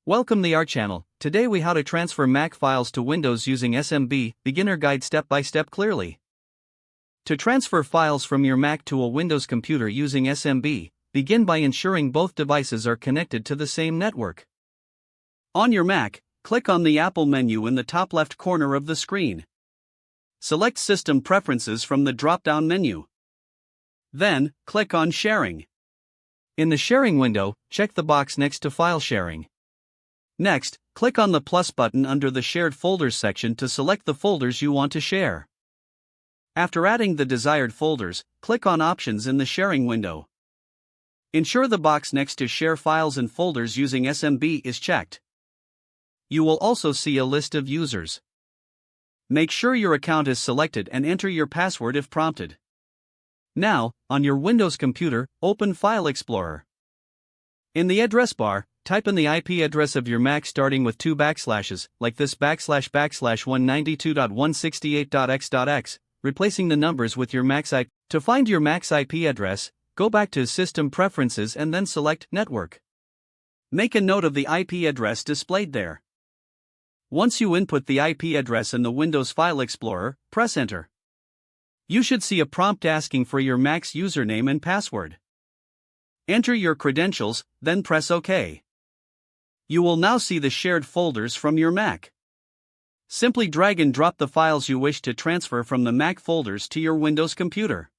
Welcome to our channel. Today we how to transfer Mac files to Windows using SMB, beginner guide step by step clearly. To transfer files from your Mac to a Windows computer using SMB, begin by ensuring both devices are connected to the same network. On your Mac, click on the Apple menu in the top left corner of the screen. Select System Preferences from the drop-down menu. Then, click on Sharing. In the Sharing window, check the box next to File Sharing. Next, click on the plus button under the Shared Folders section to select the folders you want to share. After adding the desired folders, click on Options in the Sharing window. Ensure the box next to Share Files and Folders using SMB is checked. You will also see a list of users. Make sure your account is selected and enter your password if prompted. Now, on your Windows computer, open File Explorer. In the address bar, type in the IP address of your Mac starting with 2 backslashes, like this //192.168.x.x, replacing the numbers with your Mac's IP. To find your Mac's IP address, go back to System Preferences and then select Network. Make a note of the IP address displayed there. Once you input the IP address in the Windows File Explorer, press Enter. You should see a prompt asking for your Mac's username and password. Enter your credentials, then press OK. You will now see the shared folders from your Mac. Simply drag and drop the files you wish to transfer from the Mac folders to your Windows computer.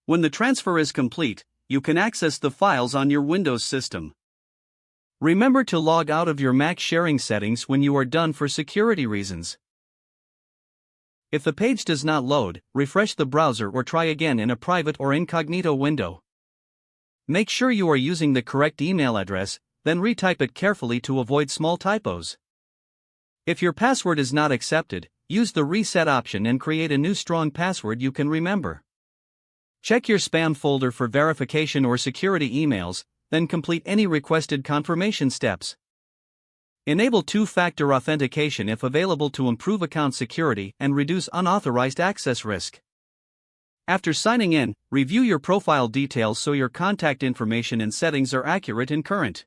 When the transfer is complete, you can access the files on your Windows system. Remember to log out of your Mac sharing settings when you are done for security reasons. If the page does not load, refresh the browser or try again in a private or incognito window. Make sure you are using the correct email address, then retype it carefully to avoid small typos. If your password is not accepted, use the reset option and create a new strong password you can remember. Check your spam folder for verification or security emails, then complete any requested confirmation steps. Enable two-factor authentication if available to improve account security and reduce unauthorized access risk. After signing in, review your profile details so your contact information and settings are accurate and current.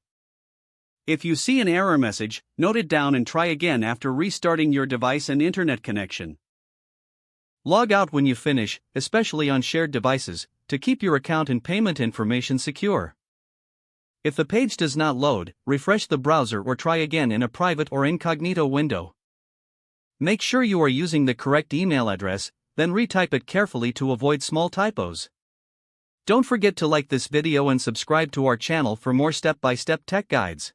If you see an error message, note it down and try again after restarting your device and internet connection. Log out when you finish, especially on shared devices, to keep your account and payment information secure. If the page does not load, refresh the browser or try again in a private or incognito window. Make sure you are using the correct email address, then retype it carefully to avoid small typos. Don't forget to like this video and subscribe to our channel for more step-by-step tech guides.